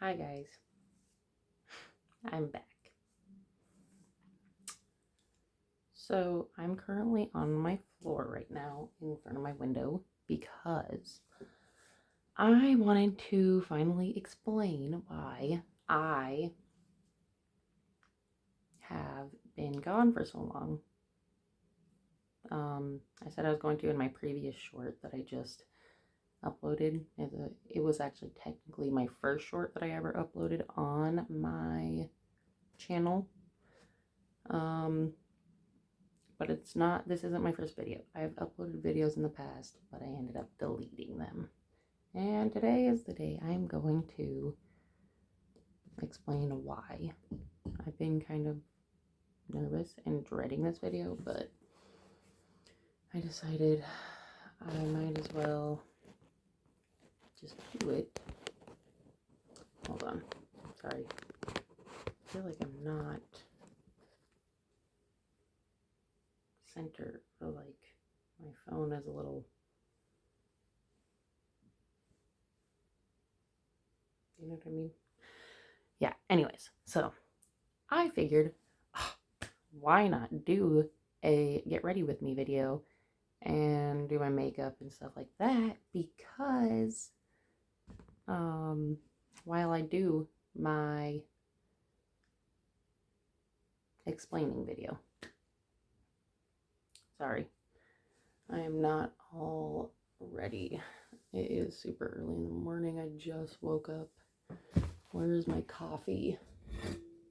Hi guys, I'm back. So I'm currently on my floor right now in front of my window because I wanted to finally explain why I have been gone for so long. I said I was going to in my previous short that I just uploaded. It was actually technically my first short that I ever uploaded on my channel. But this isn't my first video. I've uploaded videos in the past, but I ended up deleting them. And today is the day I'm going to explain why. I've been kind of nervous and dreading this video, but I decided I might as well just do it. Hold on. Sorry. I feel like I'm not centered, or like my phone is a little, you know what I mean? Yeah, anyways, so I figured, why not do a get ready with me video and do my makeup and stuff like that, because while I do my explaining video, sorry, I am not all ready. It is super early in the morning. I just woke up. Where's my coffee?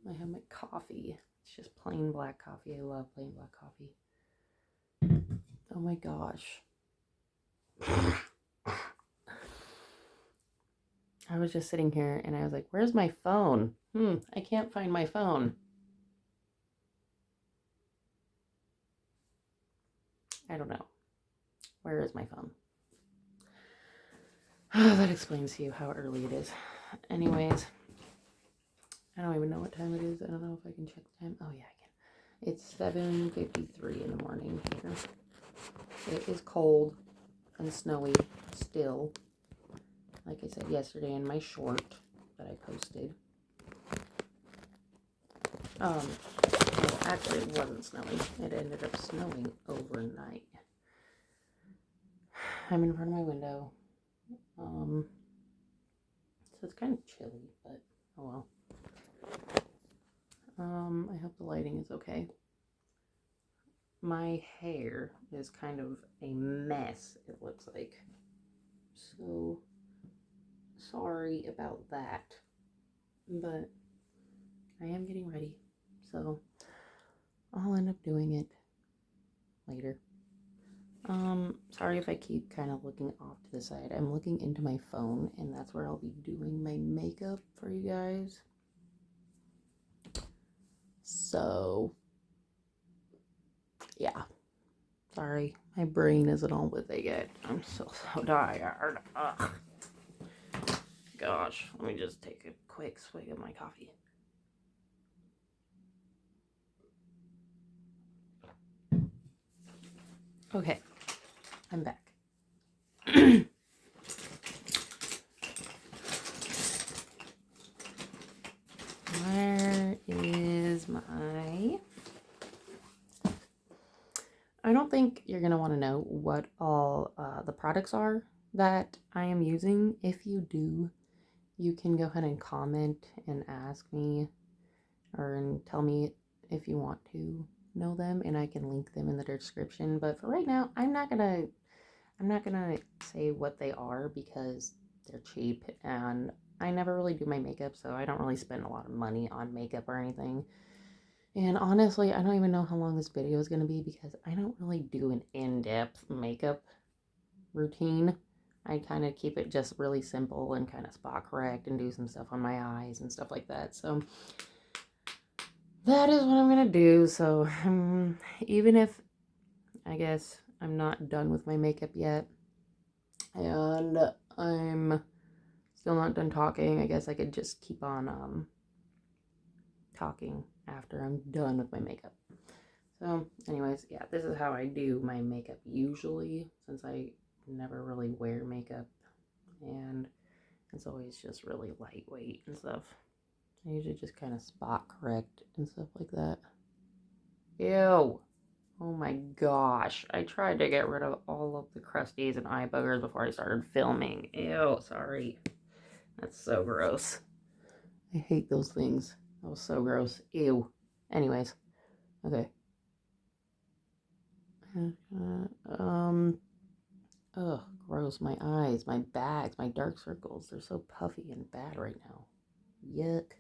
I have my coffee. It's just plain black coffee. I love plain black coffee. Oh my gosh. I was just sitting here and I was like, where's my phone? I can't find my phone. I don't know. Where is my phone? Oh, that explains to you how early it is. Anyways, I don't even know what time it is. I don't know if I can check the time. Oh yeah, I can. It's 7:53 in the morning here. It is cold and snowy still. Like I said yesterday in my short that I posted. Well, actually it wasn't snowing. It ended up snowing overnight. I'm in front of my window. So it's kind of chilly, but oh well. I hope the lighting is okay. My hair is kind of a mess, it looks like. So sorry about that. But I am getting ready. So I'll end up doing it later. Sorry if I keep kind of looking off to the side. I'm looking into my phone, and that's where I'll be doing my makeup for you guys. So, yeah. Sorry, my brain isn't all with it yet. I'm still so tired. Ugh. Gosh, let me just take a quick swig of my coffee. Okay, I'm back. Where is my... I don't think you're going to want to know what all the products are that I am using. If you do, you can go ahead and comment and ask me, or tell me if you want to know them, and I can link them in the description. But for right now, I'm not gonna say what they are because they're cheap, and I never really do my makeup, so I don't really spend a lot of money on makeup or anything. And honestly, I don't even know how long this video is going to be because I don't really do an in-depth makeup routine. I kind of keep it just really simple and kind of spot correct and do some stuff on my eyes and stuff like that. So that is what I'm going to do. So even if I guess I'm not done with my makeup yet and I'm still not done talking, I guess I could just keep on talking after I'm done with my makeup. So anyways, yeah, this is how I do my makeup usually, since I never really wear makeup, and It's always just really lightweight and stuff. I usually just kind of spot correct and stuff like that. Ew. Oh my gosh. I tried to get rid of all of the crusties and eye buggers before I started filming. Ew, sorry. That's so gross. I hate those things. That was so gross. Ew. Anyways. Okay. Ugh, gross. My eyes, my bags, my dark circles. They're so puffy and bad right now. Yuck.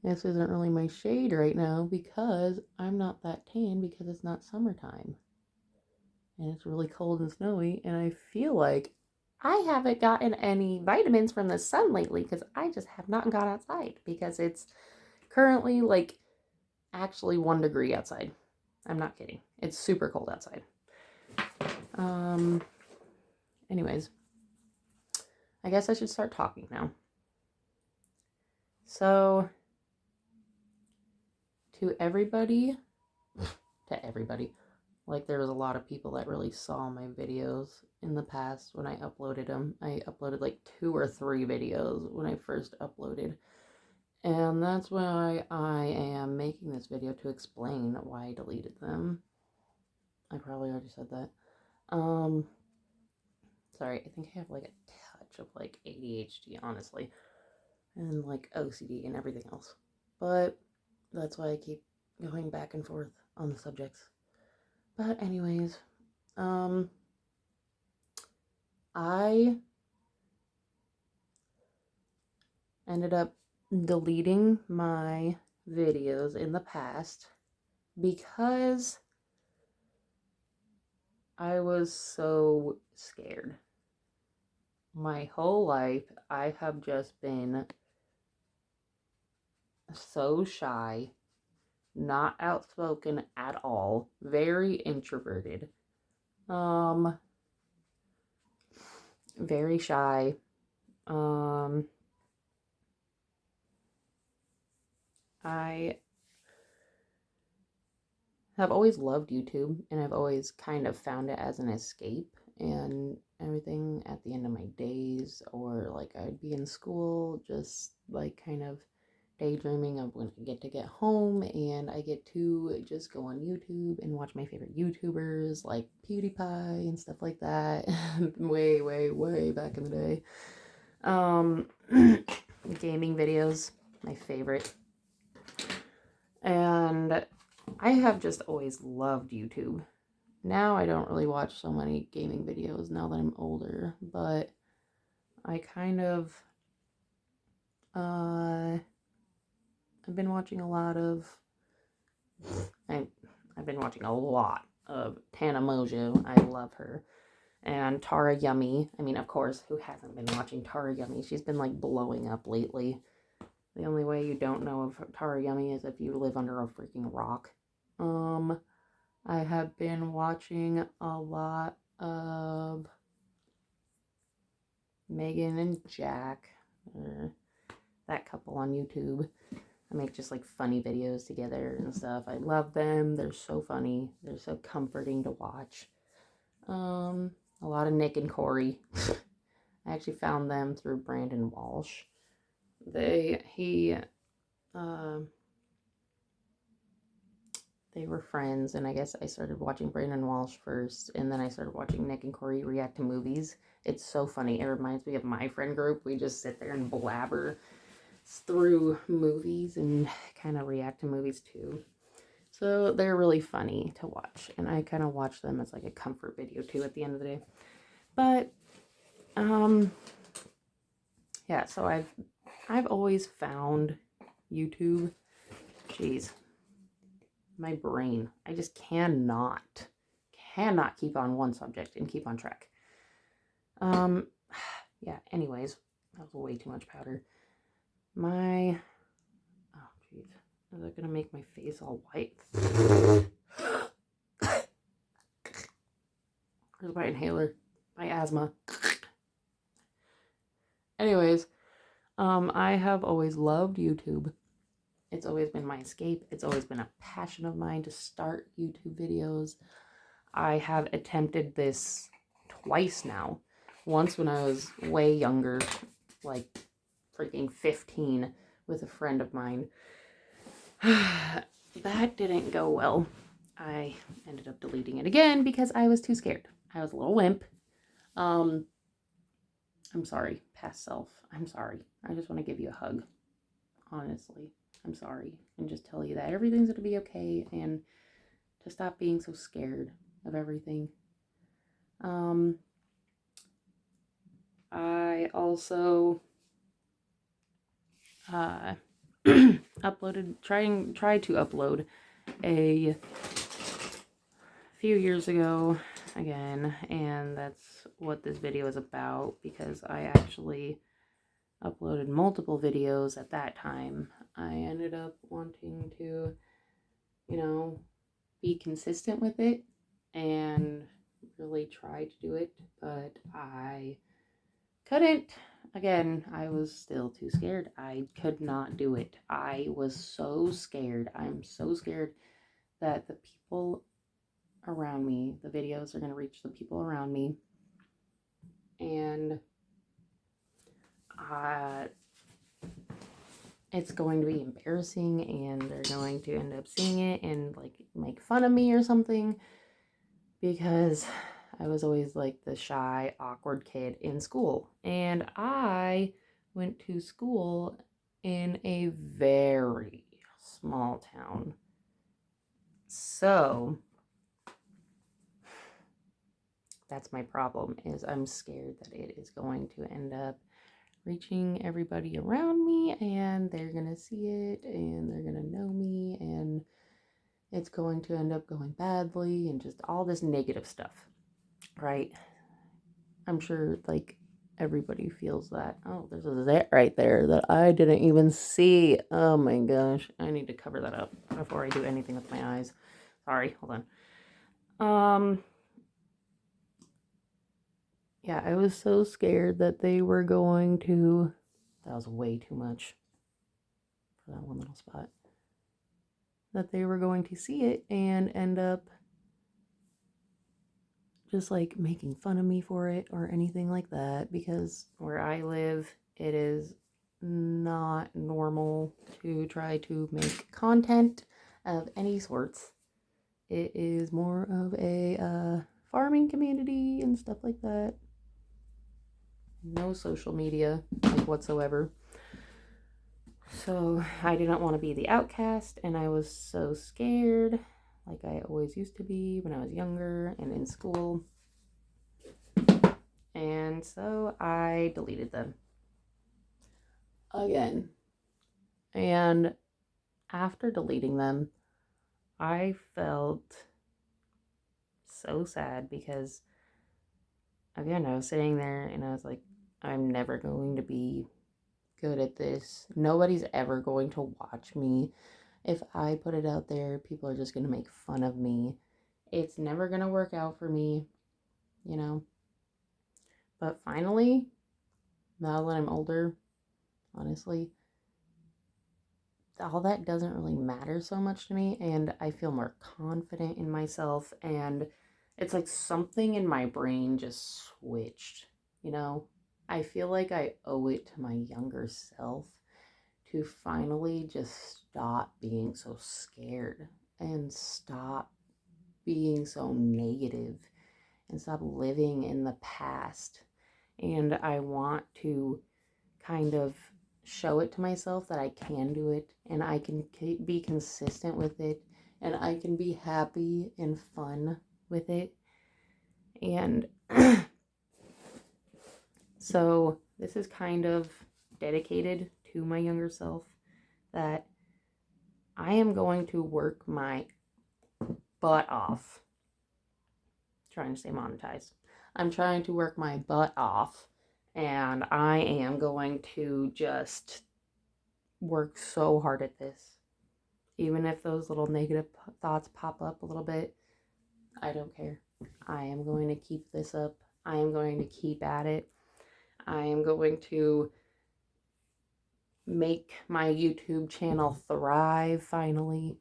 This isn't really my shade right now because I'm not that tan because it's not summertime. And it's really cold and snowy, and I feel like I haven't gotten any vitamins from the sun lately because I just have not gone outside because it's currently like actually 1 degree outside. I'm not kidding. It's super cold outside. Anyways, I guess I should start talking now. So, to everybody, like there was a lot of people that really saw my videos in the past when I uploaded them. I uploaded like 2 or 3 videos when I first uploaded. And that's why I am making this video, to explain why I deleted them. I probably already said that. Sorry, I think I have like a touch of like ADHD, honestly. And like OCD and everything else. But that's why I keep going back and forth on the subjects. But anyways, I ended up deleting my videos in the past because I was so scared. My whole life, I have just been so shy, not outspoken at all, very introverted, very shy, I have always loved YouTube, and I've always kind of found it as an escape and everything at the end of my days, or like I'd be in school just like kind of daydreaming of when I get home and I get to just go on YouTube and watch my favorite YouTubers like PewDiePie and stuff like that. way, way, way back in the day. Gaming videos, my favorite. And I have just always loved YouTube. Now I don't really watch so many gaming videos now that I'm older, but I kind of, I've been watching a lot of, I've been watching a lot of Tana Mojo. I love her. And Tara Yummy. I mean, of course, who hasn't been watching Tara Yummy? She's been like blowing up lately. The only way you don't know of Tara Yummy is if you live under a freaking rock. I have been watching a lot of Megan and Jack, that couple on YouTube. I make just like funny videos together and stuff. I love them. They're so funny. They're so comforting to watch. A lot of Nick and Corey. I actually found them through Brandon Walsh. They were friends, and I guess I started watching Brandon Walsh first, and then I started watching Nick and Corey react to movies. It's so funny. It reminds me of my friend group. We just sit there and blabber through movies and kind of react to movies too. So they're really funny to watch, and I kind of watch them as like a comfort video too at the end of the day. But yeah, so I've always found YouTube, jeez, my brain, I just cannot keep on one subject and keep on track. Yeah, anyways, that was way too much powder. Oh jeez, is that gonna make my face all white? Where's my inhaler? My asthma. Anyways, I have always loved YouTube. It's always been my escape. It's always been a passion of mine to start YouTube videos. I have attempted this twice now. Once when I was way younger, like freaking 15 with a friend of mine. That didn't go well. I ended up deleting it again because I was too scared. I was a little wimp. I'm sorry, past self. I'm sorry. I just want to give you a hug. Honestly, I'm sorry. And just tell you that everything's going to be okay and to stop being so scared of everything. I also tried to upload a few years ago again, and that's what this video is about, because I actually uploaded multiple videos at that time. I ended up wanting to, be consistent with it and really try to do it, but I couldn't. Again, I was still too scared. I could not do it. I was so scared. I'm so scared that the people around me, the videos are going to reach the people around me, and it's going to be embarrassing, and they're going to end up seeing it and like make fun of me or something, because I was always like the shy, awkward kid in school. And I went to school in a very small town. So that's my problem, is I'm scared that it is going to end up reaching everybody around me, and they're going to see it and they're going to know me, and it's going to end up going badly and just all this negative stuff, right? I'm sure like everybody feels that. Oh, there's a zit right there that I didn't even see. Oh my gosh. I need to cover that up before I do anything with my eyes. Sorry, hold on. Yeah, I was so scared that they were going to, that was way too much for that one little spot, that they were going to see it and end up just like making fun of me for it or anything like that, because where I live, it is not normal to try to make content of any sorts. It is more of a farming community and stuff like that. No social media like whatsoever. So I didn't want to be the outcast, and I was so scared, like I always used to be when I was younger and in school. And so I deleted them again. And after deleting them, I felt so sad, because again, I was sitting there and I was like, I'm never going to be good at this. Nobody's ever going to watch me. If I put it out there, people are just going to make fun of me. It's never going to work out for me, But finally, now that I'm older, honestly, all that doesn't really matter so much to me, and I feel more confident in myself, and it's like something in my brain just switched, I feel like I owe it to my younger self to finally just stop being so scared and stop being so negative and stop living in the past. And I want to kind of show it to myself that I can do it, and I can be consistent with it, and I can be happy and fun with it. And so this is kind of dedicated to my younger self, that I am going to work my butt off. Trying to stay monetized. I'm trying to work my butt off, and I am going to just work so hard at this. Even if those little negative thoughts pop up a little bit, I don't care. I am going to keep this up. I am going to keep at it. I am going to make my YouTube channel thrive finally,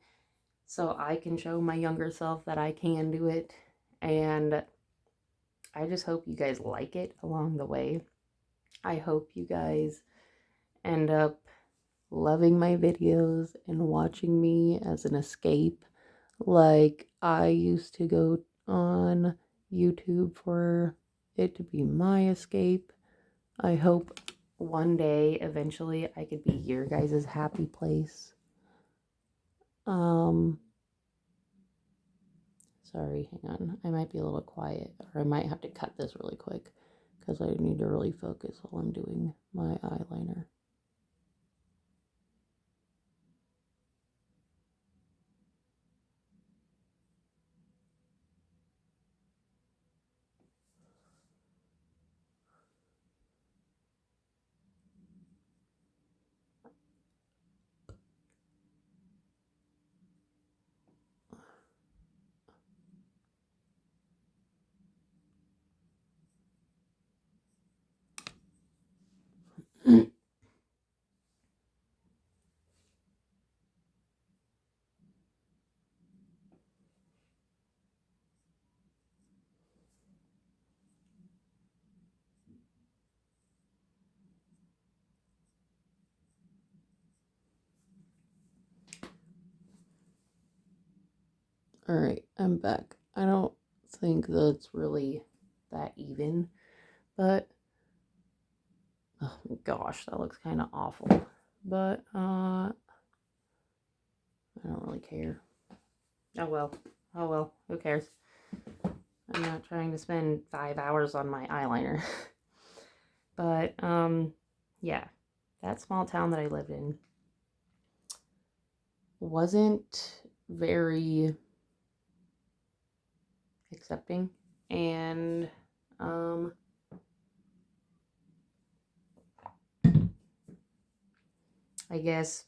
so I can show my younger self that I can do it. And I just hope you guys like it along the way. I hope you guys end up loving my videos and watching me as an escape. Like I used to go on YouTube for it to be my escape. I hope one day, eventually, I could be your guys' happy place. Um, Sorry, hang on. I might be a little quiet, or I might have to cut this really quick because I need to really focus while I'm doing my eyeliner. Alright, I'm back. I don't think that's really that even, but oh my gosh, that looks kind of awful. But I don't really care. Oh well. Oh well, who cares? I'm not trying to spend 5 hours on my eyeliner. But yeah, that small town that I lived in wasn't very accepting, and I guess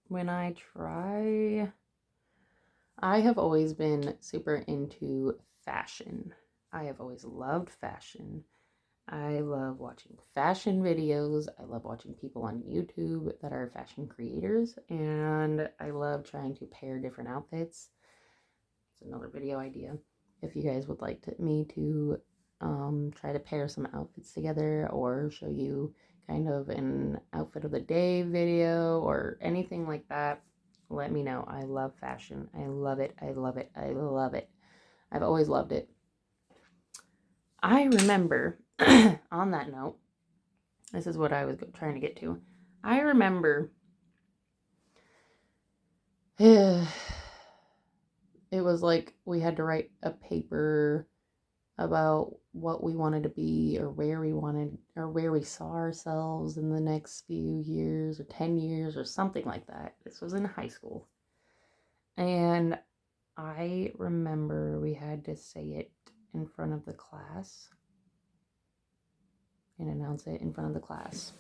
when I have always been super into fashion. I have always loved fashion. I love watching fashion videos. I love watching people on YouTube that are fashion creators, and I love trying to pair different outfits. It's another video idea. If you guys would like me to try to pair some outfits together or show you kind of an outfit of the day video or anything like that, let me know. I love fashion. I love it. I love it. I love it. I've always loved it. I remember, on that note, this is what I was trying to get to. I remember it was like we had to write a paper about what we wanted to be or where we saw ourselves in the next few years or 10 years or something like that. This was in high school. And I remember we had to say it in front of the class and announce it in front of the class.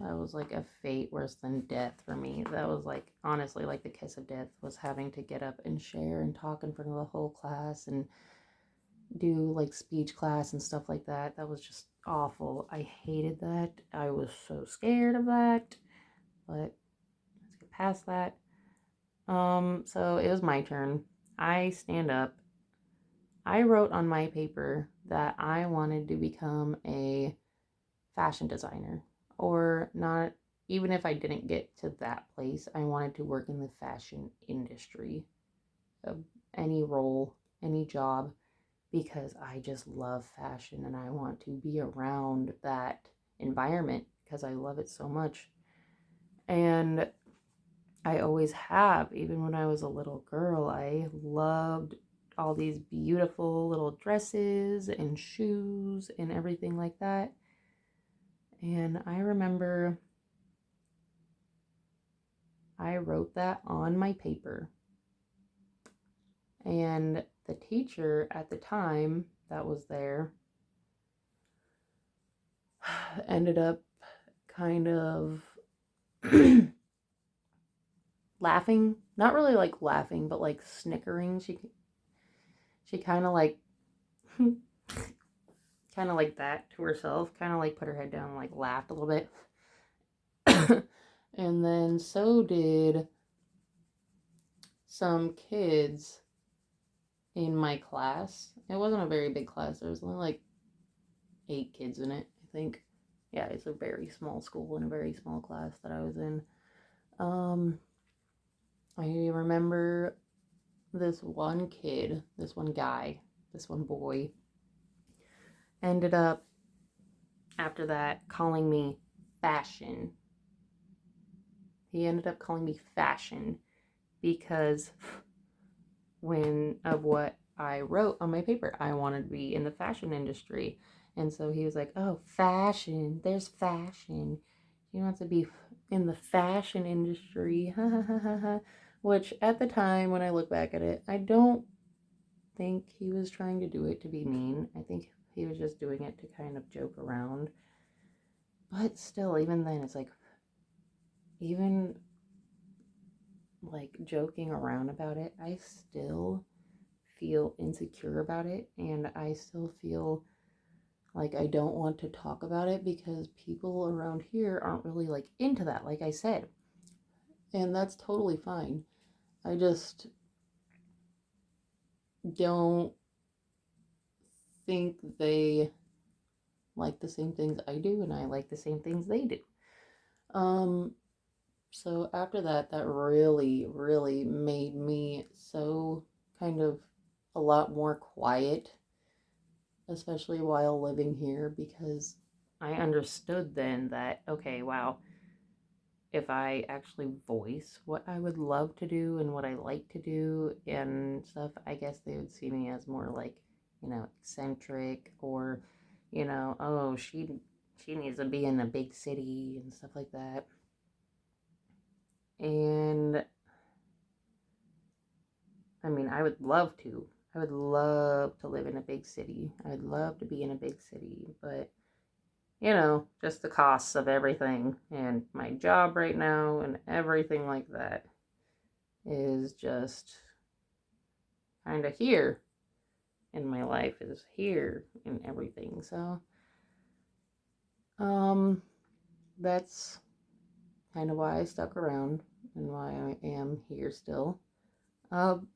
That was like a fate worse than death for me. That was like, honestly, like the kiss of death was having to get up and share and talk in front of the whole class and do like speech class and stuff like that. That was just awful. I hated that. I was so scared of that. But let's get past that. So it was my turn. I stand up. I wrote on my paper that I wanted to become a fashion designer, or not. Even if I didn't get to that place, I wanted to work in the fashion industry, any role, any job, because I just love fashion and I want to be around that environment because I love it so much. And I always have, even when I was a little girl, I loved all these beautiful little dresses and shoes and everything like that. And I remember I wrote that on my paper. And the teacher at the time that was there ended up kind of laughing, not really like laughing, but like snickering. She kind of like kind of like that to herself, kind of like put her head down and like laughed a little bit. And then so did some kids in my class. It wasn't a very big class. There was only like 8 kids in it, I think. Yeah, it's a very small school and a very small class that I was in. I remember this one kid, this one guy, this one boy ended up after that calling me fashion. He ended up calling me fashion because of what I wrote on my paper. I wanted to be in the fashion industry. And so he was like, "Oh, fashion. There's fashion. He wants to be in the fashion industry." Which at the time, when I look back at it, I don't think he was trying to do it to be mean. I think he was just doing it to kind of joke around. But still, even then, it's like, even like joking around about it, I still feel insecure about it, and I still feel like I don't want to talk about it because people around here aren't really like into that, like I said. And that's totally fine. I just don't think they like the same things I do, and I like the same things they do. So after that, that really, really made me so kind of a lot more quiet, especially while living here, because I understood then that, okay, wow, if I actually voice what I would love to do and what I like to do and stuff, I guess they would see me as more like, eccentric, or, oh, she needs to be in a big city and stuff like that. And I mean, I would love to. I would love to live in a big city. I'd love to be in a big city, but just the costs of everything and my job right now and everything like that is just kind of here. And my life is here and everything. So, that's kind of why I stuck around and why I am here still. Um,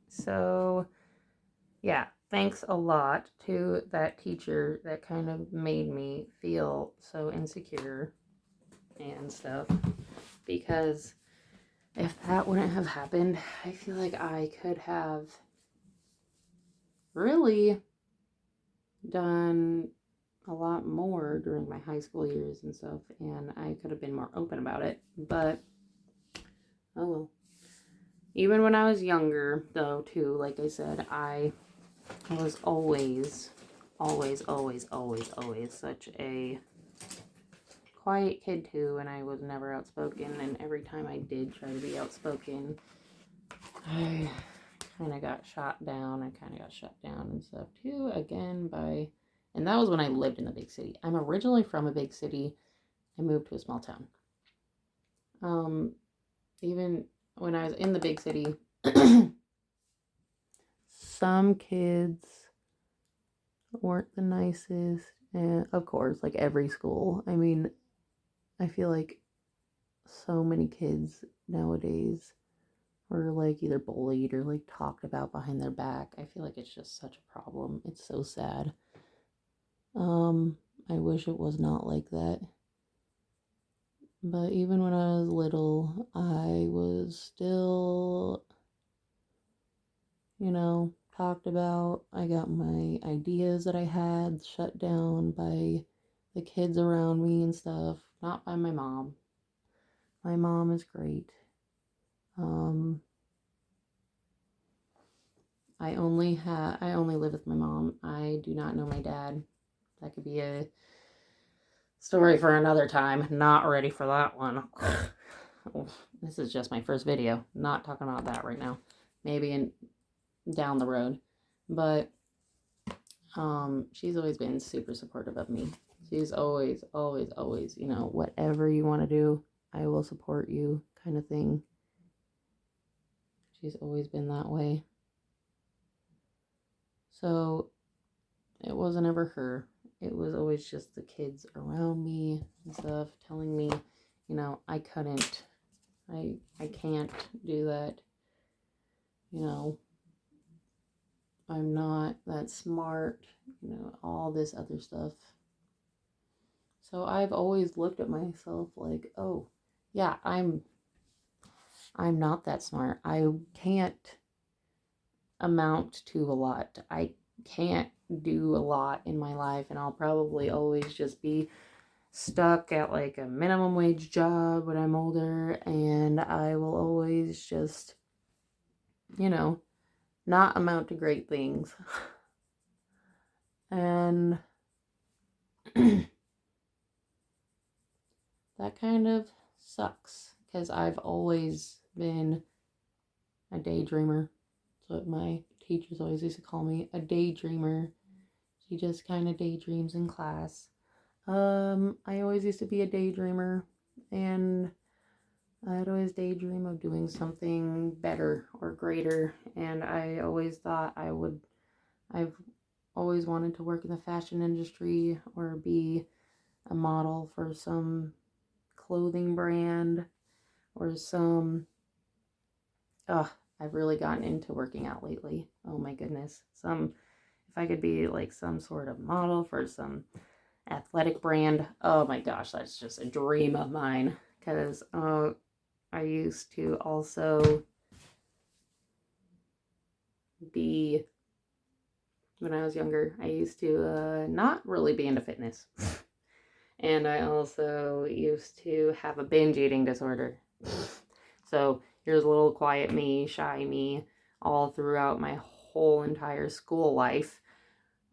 so, yeah, thanks a lot to that teacher that kind of made me feel so insecure and stuff, because if that wouldn't have happened, I feel like I could have really done a lot more during my high school years and stuff, and I could have been more open about it. But oh well. Even when I was younger, though, too, like I said, I was always, always, always, always, always such a quiet kid, too, and I was never outspoken. And every time I did try to be outspoken, I kind of got shot down. I kind of got shut down and stuff, too, again, and that was when I lived in a big city. I'm originally from a big city. I moved to a small town. Even when I was in the big city, some kids weren't the nicest. And of course, like every school. I mean, I feel like so many kids nowadays were like either bullied or like talked about behind their back. I feel like it's just such a problem. It's so sad. I wish it was not like that. But even when I was little, I was still, talked about. I got my ideas that I had shut down by the kids around me and stuff, not by my mom. My mom is great. I only live with my mom. I do not know my dad. That could be a story for another time. Not ready for that one. This is just my first video. Not talking about that right now. Maybe down the road. But she's always been super supportive of me. She's always, always, always, whatever you want to do, I will support you, kind of thing. She's always been that way. So it wasn't ever her. It was always just the kids around me and stuff telling me, I couldn't I can't do that. You know, I'm not that smart, all this other stuff. So I've always looked at myself like, oh, yeah, I'm not that smart. I can't amount to a lot. I can't do a lot in my life, and I'll probably always just be stuck at like a minimum wage job when I'm older, and I will always just, not amount to great things. And that kind of sucks because I've always been a daydreamer. That's what my teachers always used to call me, a daydreamer. She just kind of daydreams in class. I always used to be a daydreamer, and I'd always daydream of doing something better or greater, and I always thought I've always wanted to work in the fashion industry or be a model for some clothing brand or I've really gotten into working out lately. Oh my goodness. If I could be like some sort of model for some athletic brand, oh my gosh, that's just a dream of mine. Because I used to also be, when I was younger, I used to not really be into fitness. And I also used to have a binge eating disorder. So here's a little quiet me, shy me, all throughout my whole entire school life.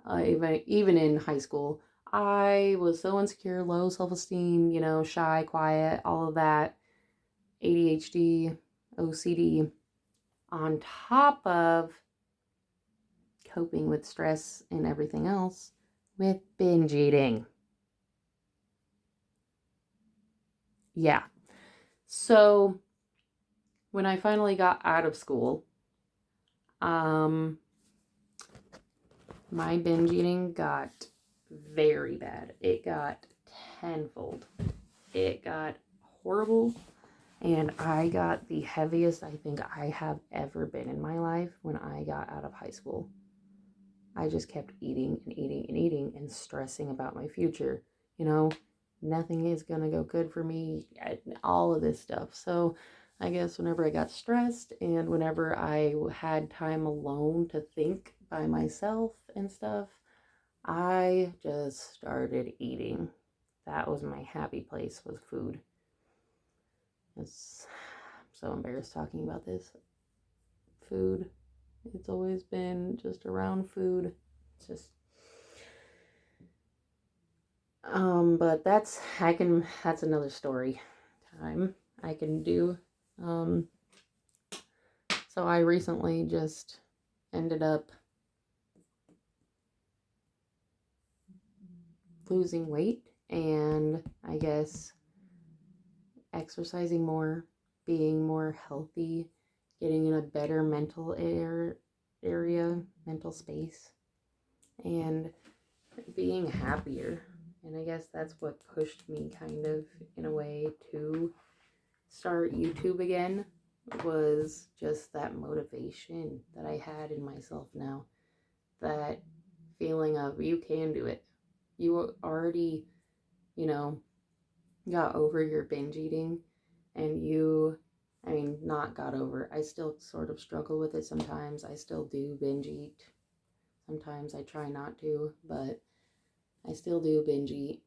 Even in high school, I was so insecure, low self-esteem, shy, quiet, all of that, ADHD, OCD, on top of coping with stress and everything else with binge eating. Yeah. So when I finally got out of school, my binge eating got very bad. It got tenfold. It got horrible. And I got the heaviest I think I have ever been in my life when I got out of high school. I just kept eating and eating and eating and stressing about my future. Nothing is going to go good for me, all of this stuff. So I guess whenever I got stressed and whenever I had time alone to think by myself and stuff, I just started eating. That was my happy place, was food. I'm so embarrassed talking about this. Food. It's always been just around food. It's just but that's another story time I can do. So I recently just ended up losing weight, and I guess exercising more, being more healthy, getting in a better mental mental space, and being happier. And I guess that's what pushed me kind of in a way to start YouTube again, was just that motivation that I had in myself now. That feeling of you can do it. You already, got over your binge eating, and not got over. I still sort of struggle with it sometimes. I still do binge eat. Sometimes I try not to, but I still do binge eat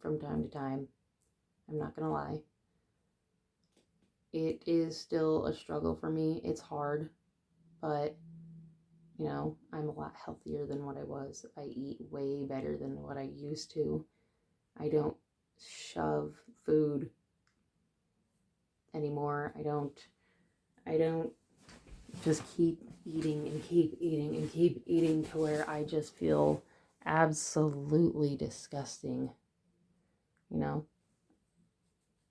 from time to time. I'm not gonna lie. It is still a struggle for me. It's hard, but I'm a lot healthier than what I was. I eat way better than what I used to. I don't shove food anymore. I don't just keep eating and keep eating and keep eating to where I just feel absolutely disgusting.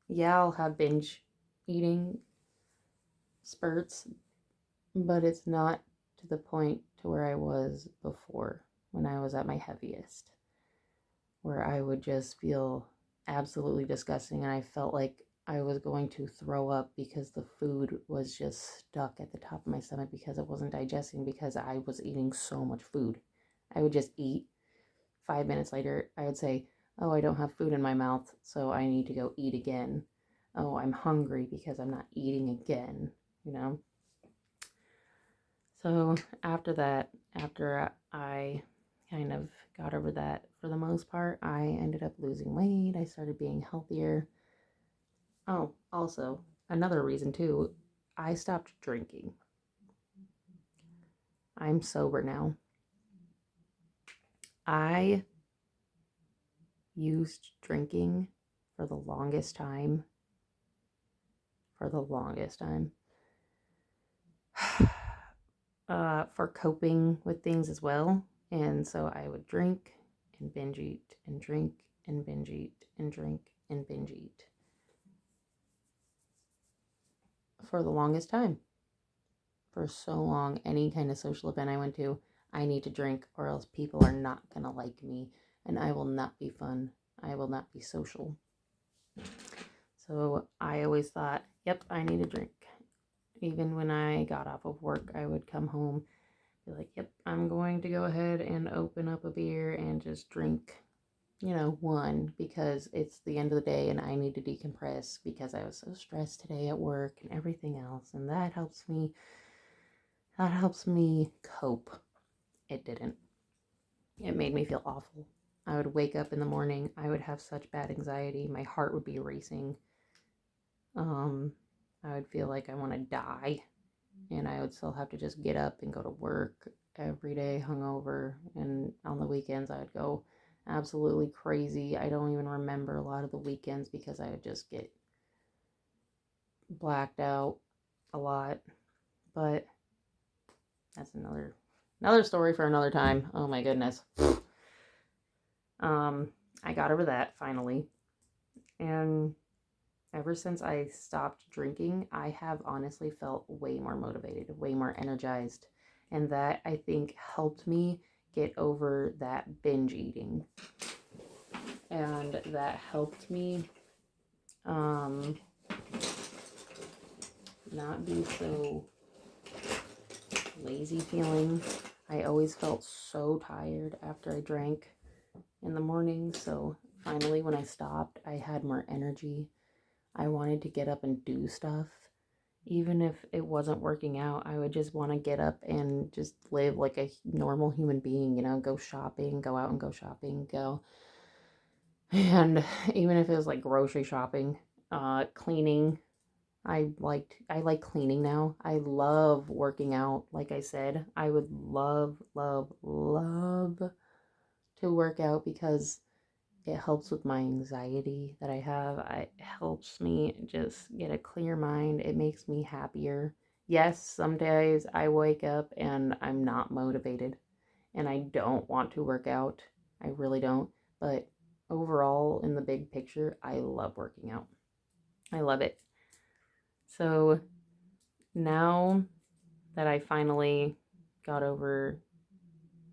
Yeah, I'll have binge eating spurts, but it's not to the point to where I was before when I was at my heaviest, where I would just feel absolutely disgusting. And I felt like I was going to throw up because the food was just stuck at the top of my stomach because it wasn't digesting because I was eating so much food. I would just eat. 5 minutes later, I would say, oh, I don't have food in my mouth, so I need to go eat again. Oh, I'm hungry because I'm not eating again, you know? So after that, after I kind of got over that for the most part, I ended up losing weight. I started being healthier. Oh, also, another reason too, I stopped drinking. I'm sober now. I used drinking for the longest time. For the longest time. For coping with things as well. And so I would drink and binge eat and drink and binge eat and drink and binge eat for the longest time. For so long, any kind of social event I went to, I need to drink or else people are not going to like me and I will not be fun. I will not be social. So I always thought, yep, I need a drink. Even when I got off of work, I would come home, be like, yep, I'm going to go ahead and open up a beer and just drink, one, because it's the end of the day and I need to decompress because I was so stressed today at work and everything else. And that helps me cope. It didn't. It made me feel awful. I would wake up in the morning. I would have such bad anxiety. My heart would be racing. I would feel like I want to die. And I would still have to just get up and go to work every day hungover. And on the weekends, I would go absolutely crazy. I don't even remember a lot of the weekends because I would just get blacked out a lot. But that's another story for another time. Oh my goodness. I got over that finally. And ever since I stopped drinking, I have honestly felt way more motivated, way more energized. And that, I think, helped me get over that binge eating. And that helped me not be so lazy feeling. I always felt so tired after I drank in the morning. So finally, when I stopped, I had more energy. I wanted to get up and do stuff. Even if it wasn't working out, I would just want to get up and just live like a normal human being, go shopping, go out and go shopping, go. And even if it was like grocery shopping, cleaning, I like cleaning now. I love working out. Like I said, I would love, love, love to work out because it helps with my anxiety that I have. It helps me just get a clear mind. It makes me happier. Yes, some days I wake up and I'm not motivated and I don't want to work out. I really don't. But overall, in the big picture, I love working out. I love it. So now that I finally got over,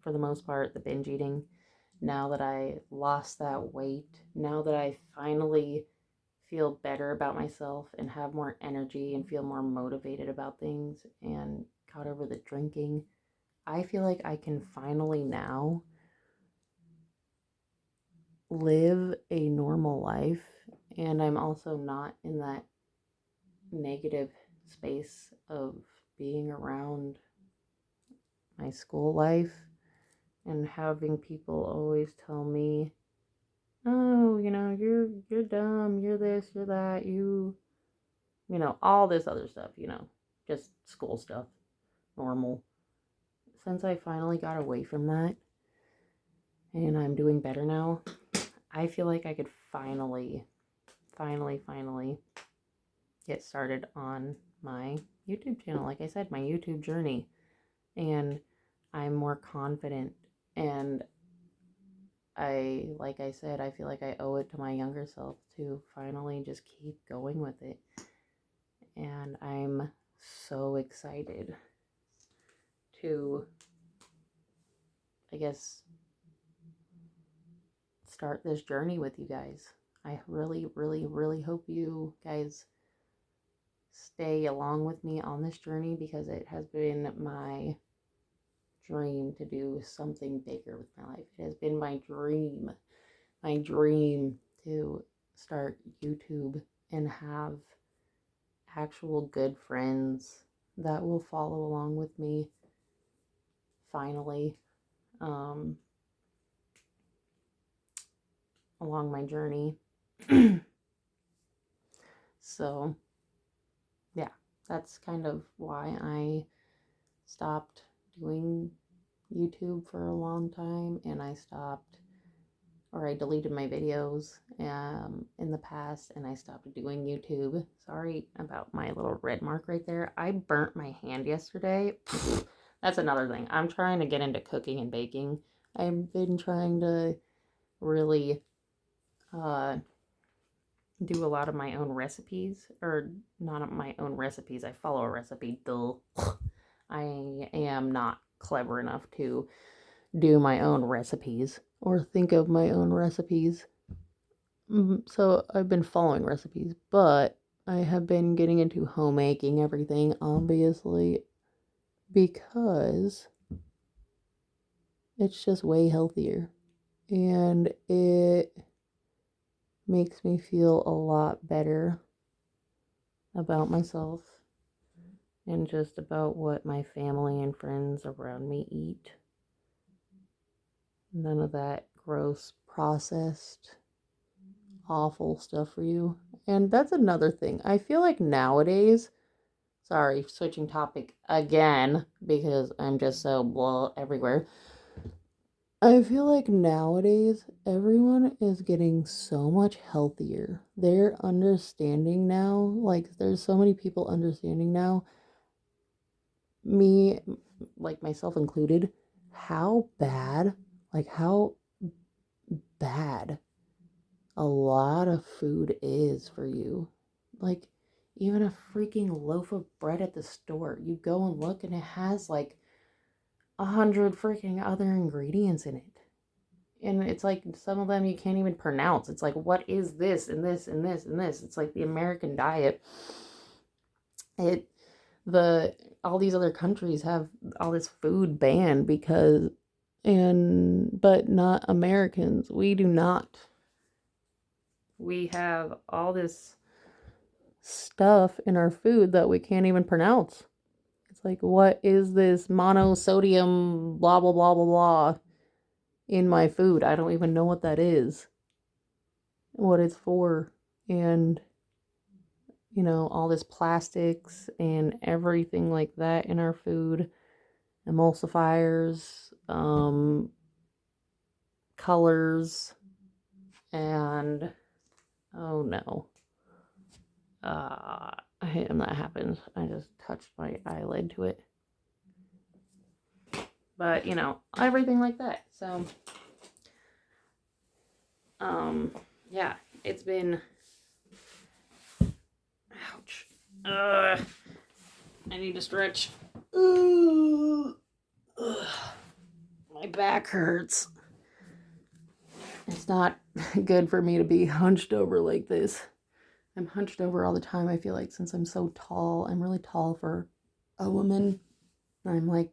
for the most part, the binge eating, now that I lost that weight, now that I finally feel better about myself and have more energy and feel more motivated about things and got over the drinking, I feel like I can finally now live a normal life. And I'm also not in that negative space of being around my school life and having people always tell me, oh, you're dumb, you're this, you're that, all this other stuff, just school stuff, normal. Since I finally got away from that and I'm doing better now, I feel like I could finally get started on my YouTube channel. Like I said, my YouTube journey. And I'm more confident. And like I said, I feel like I owe it to my younger self to finally just keep going with it. And I'm so excited to, I guess, start this journey with you guys. I really, really, really hope you guys stay along with me on this journey because it has been my dream to do something bigger with my life. It has been my dream to start YouTube and have actual good friends that will follow along with me finally along my journey. So, yeah, that's kind of why I stopped doing YouTube for a long time, and I deleted my videos in the past, and I stopped doing YouTube. Sorry about my little red mark right there. I burnt my hand yesterday. That's another thing. I'm trying to get into cooking and baking. I've been trying to really do a lot of my own recipes, or not my own recipes. I follow a recipe. Duh. I am not clever enough to do my own recipes or think of my own recipes. So I've been following recipes, but I have been getting into homemaking everything, obviously, because it's just way healthier and it makes me feel a lot better about myself and just about what my family and friends around me eat. None of that gross, processed, awful stuff for you. And that's another thing. I feel like nowadays, sorry, switching topic again because I'm just so blah everywhere. I feel like nowadays everyone is getting so much healthier. They're understanding now, like there's so many people understanding now, me, like myself included, how bad a lot of food is for you. Like, even a freaking loaf of bread at the store, you go and look and it has like 100 freaking other ingredients in it. And it's like some of them you can't even pronounce. It's like, what is this and this and this and this? It's like the American diet. All these other countries have all this food banned but not Americans. We do not. We have all this stuff in our food that we can't even pronounce. It's like, what is this monosodium blah blah blah blah blah in my food? I don't even know what that is, what it's for. And all this plastics and everything like that in our food, emulsifiers, colors, and oh no. I hate when that happens. I just touched my eyelid to it. But, everything like that. So, yeah, it's been, ouch. I need to stretch. My back hurts. It's not good for me to be hunched over like this. I'm hunched over all the time, I feel like, since I'm so tall. I'm really tall for a woman. I'm like,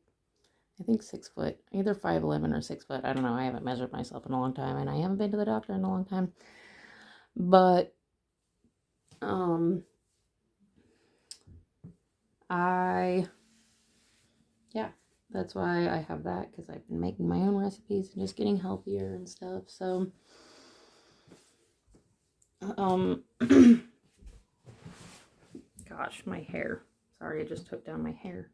I think 6 foot, either 5'11" or 6 foot. I don't know. I haven't measured myself in a long time, and I haven't been to the doctor in a long time. But, yeah, that's why I have that, because I've been making my own recipes and just getting healthier and stuff. So, gosh, my hair. Sorry, I just took down my hair.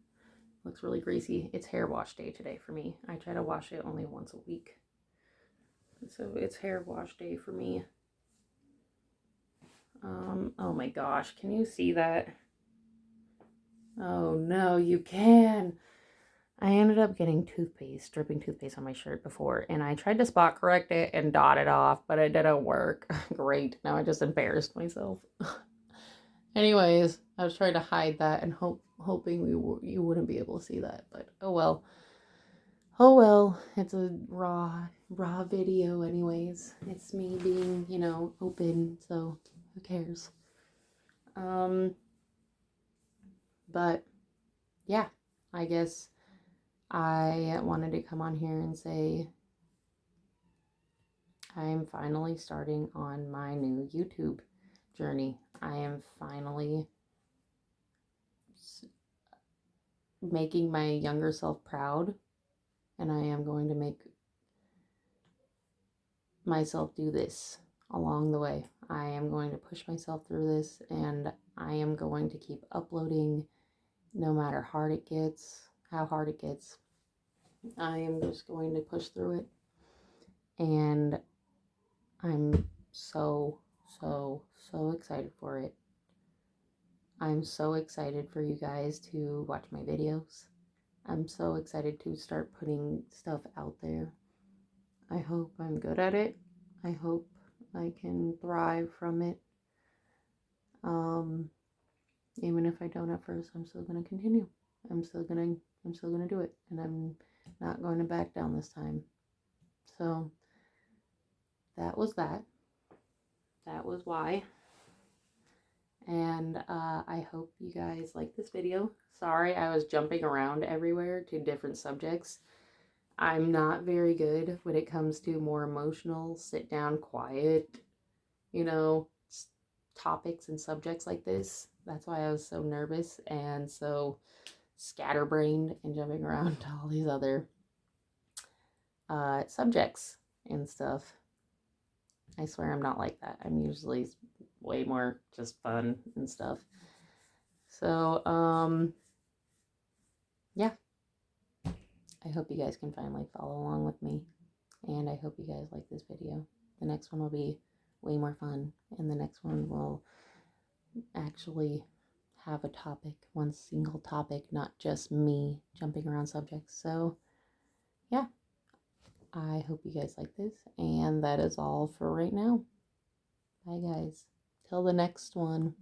Looks really greasy. It's hair wash day today for me. I try to wash it only once a week. So it's hair wash day for me. Oh my gosh, can you see that? Oh no, you can. I ended up getting dripping toothpaste on my shirt before, and I tried to spot correct it and dot it off, but it didn't work. Great, now I just embarrassed myself. Anyways, I was trying to hide that and hoping you wouldn't be able to see that, but oh well. Oh well, it's a raw raw video anyways. It's me being, open, so who cares? But yeah, I guess I wanted to come on here and say I'm finally starting on my new YouTube journey. I am finally making my younger self proud, and I am going to make myself do this along the way. I am going to push myself through this, and I am going to keep uploading no matter how hard it gets. I am just going to push through it, and I'm so, so, so excited for it. I'm so excited for you guys to watch my videos. I'm so excited to start putting stuff out there. I hope I'm good at it. I hope I can thrive from it. Even if I don't at first, I'm still gonna continue. I'm still gonna do it, and I'm not going to back down this time. So that was that. That was why. And I hope you guys like this video. Sorry, I was jumping around everywhere to different subjects. I'm not very good when it comes to more emotional, sit down, quiet, topics and subjects like this. That's why I was so nervous and so scatterbrained and jumping around to all these other subjects and stuff. I swear I'm not like that. I'm usually way more just fun and stuff. So, yeah. I hope you guys can finally follow along with me. And I hope you guys like this video. The next one will be way more fun. And the next one will actually have a topic, one single topic, not just me jumping around subjects. So, yeah. I hope you guys like this. And that is all for right now. Bye, guys. Till the next one.